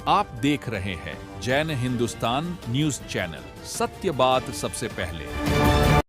आप देख रहे हैं जैन हिंदुस्तान न्यूज चैनल, सत्य बात सबसे पहले।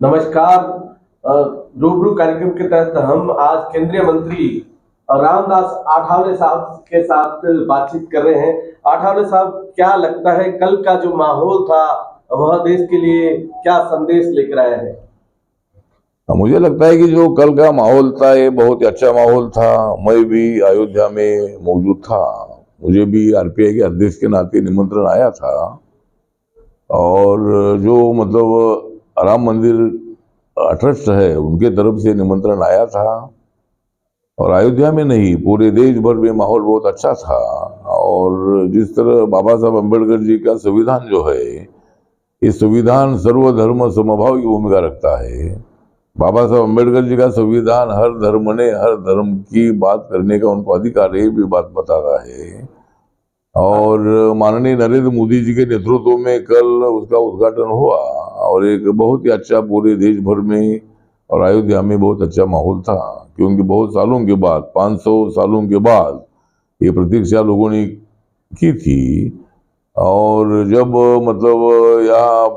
नमस्कार। रूबरू कार्यक्रम के तहत हम आज केंद्रीय मंत्री रामदास आठवले साहब के साथ बातचीत कर रहे हैं। आठवले साहब, क्या लगता है कल का जो माहौल था वह देश के लिए क्या संदेश लेकर आया है? मुझे लगता है कि जो कल का माहौल था ये बहुत ही अच्छा माहौल था। मैं भी अयोध्या में मौजूद था। मुझे भी आरपीआई के अध्यक्ष के नाते निमंत्रण आया था और जो मतलब राम मंदिर ट्रस्ट है उनके तरफ से निमंत्रण आया था और अयोध्या में नहीं पूरे देश भर में माहौल बहुत अच्छा था। और जिस तरह बाबा साहब अम्बेडकर जी का संविधान जो है, ये संविधान सर्वधर्म समभाव की भूमिका रखता है। बाबा साहब अम्बेडकर जी का संविधान हर धर्म ने हर धर्म की बात करने का उनको अधिकार है, ये भी बात बताता है। और माननीय नरेंद्र मोदी जी के नेतृत्व में कल उसका उद्घाटन हुआ और एक बहुत ही अच्छा पूरे देश भर में और अयोध्या में बहुत अच्छा माहौल था, क्योंकि बहुत सालों के बाद 500 सालों के बाद ये प्रतीक्षा लोगों ने की थी। और जब मतलब यहाँ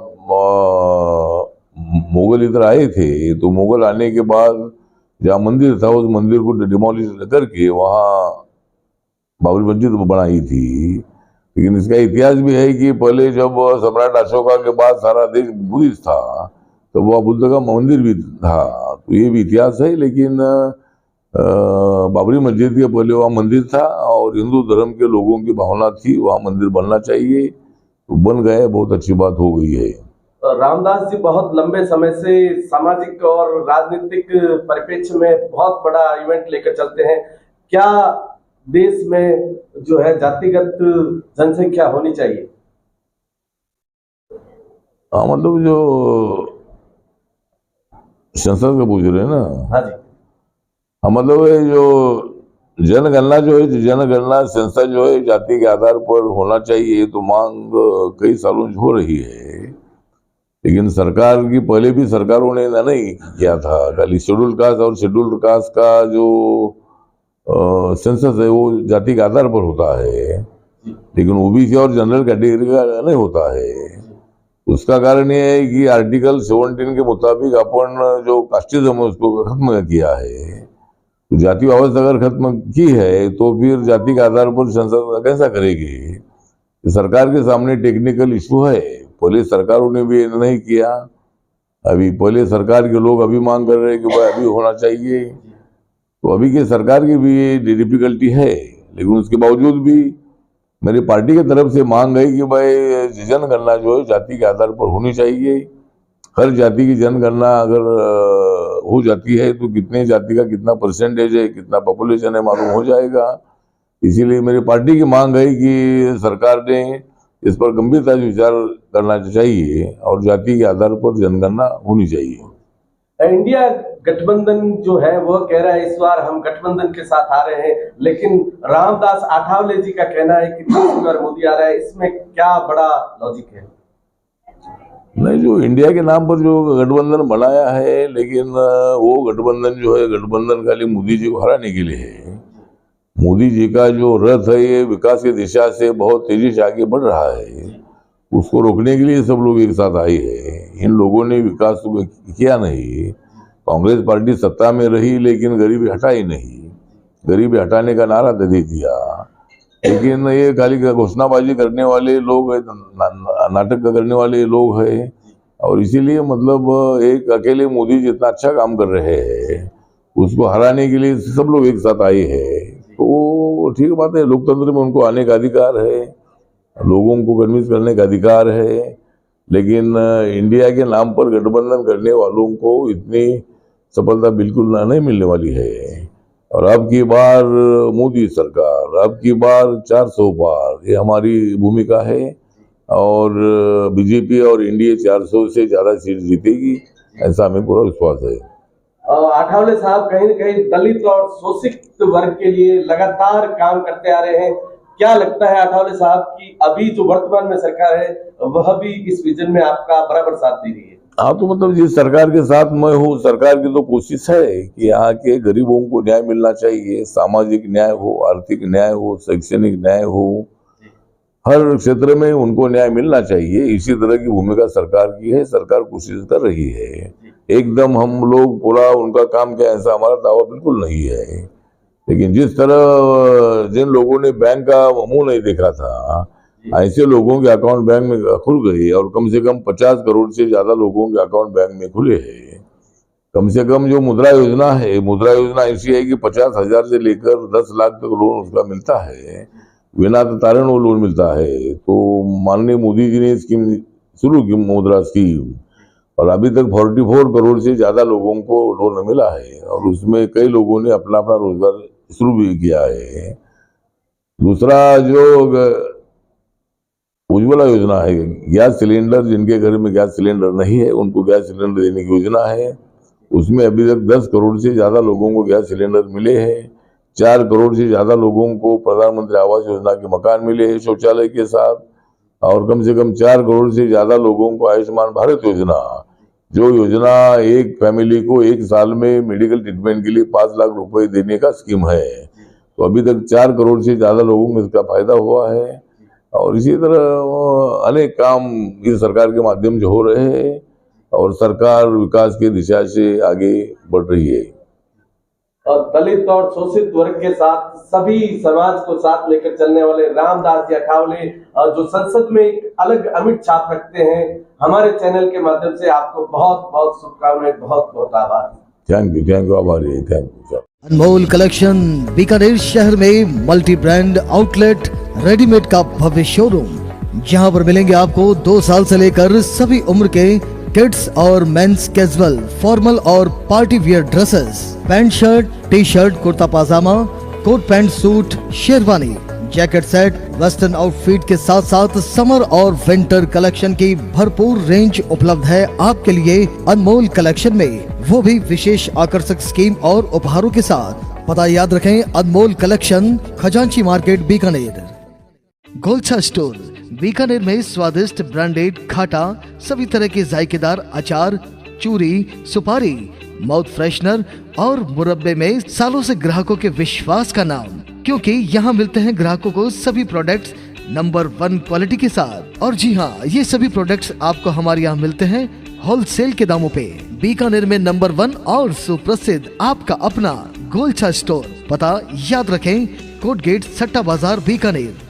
मुगल इधर आए थे तो मुगल आने के बाद जहाँ मंदिर था उस मंदिर को डिमोलिश करके वहाँ बाबरी मस्जिद बनाई थी। लेकिन इसका इतिहास भी है कि पहले जब सम्राट अशोका के बाद सारा देश बुद्धिस्ट था तो वह बुद्ध का मंदिर भी था, तो ये भी इतिहास है। लेकिन बाबरी मस्जिद के पहले वहाँ मंदिर था और हिंदू धर्म के लोगों की भावना थी वहाँ मंदिर बनना चाहिए, तो बन गए, बहुत अच्छी बात हो गई है। रामदास जी बहुत लंबे समय से सामाजिक और राजनीतिक परिप्रेक्ष्य में बहुत बड़ा इवेंट लेकर चलते हैं। क्या देश में जो है जातिगत जनसंख्या होनी चाहिए? हाँ, मतलब जो संसद का पूछ रहे हैं ना? हाँ जी। हाँ, मतलब ये जो जनगणना जो है, जनगणना सेंसस जो है जाति के आधार पर होना चाहिए, ये तो मांग कई सालों से हो रही है। लेकिन सरकार की पहले भी सरकारों ने नहीं किया था। खाली शेड्यूल कास्ट और शेड्यूल कास्ट का जो सेंसस है वो जाति के आधार पर होता है, लेकिन ओबीसी और जनरल कैटेगरी का नहीं होता है। उसका कारण ये है कि आर्टिकल 17 के मुताबिक अपन जो कास्टिज्म है उसको खत्म किया है। तो जाति व्यवस्था अगर खत्म की है तो फिर जाति के आधार पर संसद कैसा करेगी? सरकार के सामने टेक्निकल इशू है। पहले सरकारों ने भी नहीं किया, अभी पहले सरकार के लोग अभी मांग कर रहे हैं कि भाई अभी होना चाहिए। तो अभी की सरकार की भी ये डिफिकल्टी है, लेकिन उसके बावजूद भी मेरी पार्टी की तरफ से मांग है कि भाई जनगणना जो है जाति के आधार पर होनी चाहिए। हर जाति की जनगणना अगर हो जाती है तो कितने जाति का कितना परसेंटेज है, कितना पॉपुलेशन है, मालूम हो जाएगा। इसीलिए मेरी पार्टी की मांग है कि सरकार ने इस पर गंभीरता से विचार करना चाहिए और जाति के आधार पर जनगणना होनी चाहिए। इंडिया गठबंधन जो है वो कह रहा है इस बार हम गठबंधन के साथ आ रहे हैं, लेकिन रामदास आठवले जी का कहना है कि तीसरी बार मोदी आ रहा है। इसमें क्या बड़ा लॉजिक है? नहीं, जो इंडिया के नाम पर जो गठबंधन बनाया है, लेकिन वो गठबंधन जो है गठबंधन खाली मोदी जी को हराने के लिए है। मोदी जी का जो रथ है ये विकास की दिशा से बहुत तेजी से आगे बढ़ रहा है, उसको रोकने के लिए सब लोग एक साथ आए हैं। इन लोगों ने विकास तो किया नहीं। कांग्रेस पार्टी सत्ता में रही लेकिन गरीबी हटाई नहीं, गरीबी हटाने का नारा दे दिया। लेकिन ये खाली घोषणाबाजी करने वाले लोग, नाटक करने वाले लोग हैं। और इसीलिए मतलब एक अकेले मोदी जितना अच्छा काम कर रहे हैं उसको हराने के लिए सब लोग एक साथ आए हैं, तो ठीक बात है, लोकतंत्र में उनको आने का अधिकार है, लोगों को कन्विंस करने का अधिकार है। लेकिन इंडिया के नाम पर गठबंधन करने वालों को इतनी सफलता बिल्कुल नहीं मिलने वाली है। और अब की बार मोदी सरकार, अब की बार 400 पार, ये हमारी भूमिका है। और बीजेपी और एनडीए 400 से ज्यादा सीट जीतेगी, ऐसा हमें पूरा विश्वास है। आठवले साहब कहीं न कहीं दलित और शोषित वर्ग के लिए लगातार काम करते आ रहे हैं। क्या लगता है आठवले साहब की अभी जो वर्तमान में सरकार है वह भी इस विजन में आपका बराबर साथ दे रही है? हाँ, तो मतलब जिस सरकार के साथ मैं हूँ, सरकार की तो कोशिश है कि यहाँ के गरीबों को न्याय मिलना चाहिए, सामाजिक न्याय हो, आर्थिक न्याय हो, शैक्षणिक न्याय हो, हर क्षेत्र में उनको न्याय मिलना चाहिए। इसी तरह की भूमिका सरकार की है, सरकार कोशिश कर रही है। एकदम हम लोग पूरा उनका काम किया ऐसा हमारा दावा बिल्कुल नहीं है, लेकिन जिस तरह जिन लोगों ने बैंक का मुंह नहीं देखा था, ऐसे लोगों के अकाउंट बैंक में खुल गए और कम से कम 50 करोड़ से ज्यादा लोगों के अकाउंट बैंक में खुले हैं। कम से कम जो मुद्रा योजना है, मुद्रा योजना ऐसी है कि 50,000 से लेकर 10 लाख तक लोन उसका मिलता है, बिना तारण वो लोन मिलता है। तो माननीय मोदी जी ने स्कीम शुरू की, मुद्रा स्कीम, और अभी तक 44 करोड़ से ज्यादा लोगों को लोन मिला है और उसमें कई लोगों ने अपना अपना रोजगार शुरू भी किया है। दूसरा जो उज्ज्वला योजना है, गैस सिलेंडर, जिनके घर में गैस सिलेंडर नहीं है उनको गैस सिलेंडर देने की योजना है। उसमें अभी तक 10 करोड़ से ज्यादा लोगों को गैस सिलेंडर मिले हैं। 4 करोड़ से ज्यादा लोगों को प्रधानमंत्री आवास योजना के मकान मिले हैं शौचालय के साथ, और कम से कम 4 करोड़ से ज्यादा लोगों को आयुष्मान भारत योजना, जो योजना एक फैमिली को 1 साल में मेडिकल ट्रीटमेंट के लिए 5 लाख रुपए देने का स्कीम है, तो अभी तक 4 करोड़ से ज्यादा लोगों को इसका फायदा हुआ है। और इसी तरह अनेक काम इस सरकार के माध्यम से हो रहे हैं और सरकार विकास की दिशा से आगे बढ़ रही है। और दलित और शोषित वर्ग के साथ सभी समाज को साथ लेकर चलने वाले रामदास जी अठावले जो संसद में एक अलग अमिट छाप रखते हैं, हमारे चैनल के माध्यम से आपको बहुत बहुत शुभकामनाएं, बहुत बहुत आभार। थैंक यू, आभारी, thank you. Anmol collection Bikaner शहर में मल्टी ब्रांड आउटलेट, रेडीमेड का भव्य शोरूम, जहां पर मिलेंगे आपको 2 साल से लेकर सभी उम्र के किड्स और मेंस कैजुअल, फॉर्मल और party wear dresses, pant shirt, T shirt, kurta pajama, coat pant suit, sherwani, jacket set, western outfit के साथ साथ समर और विंटर कलेक्शन की भरपूर रेंज उपलब्ध है आपके लिए अनमोल कलेक्शन में, वो भी विशेष आकर्षक स्कीम और उपहारों के साथ। पता याद रखें, अनमोल कलेक्शन, खजांची मार्केट, बीकानेर। गोलछा स्टोर बीकानेर में स्वादिष्ट ब्रांडेड खाटा, सभी तरह के जायकेदार अचार, चूरी, सुपारी, माउथ फ्रेशनर और मुरब्बे में सालों से ग्राहकों के विश्वास का नाम, क्योंकि यहाँ मिलते हैं ग्राहकों को सभी प्रोडक्ट्स नंबर 1 क्वालिटी के साथ। और जी हाँ, ये सभी प्रोडक्ट्स आपको हमारे यहाँ मिलते हैं होलसेल के दामों पे। बीकानेर में नंबर 1 और सुप्रसिद्ध आपका अपना गोलछा स्टोर। पता याद रखें, कोट गेट, सट्टा बाजार, बीकानेर।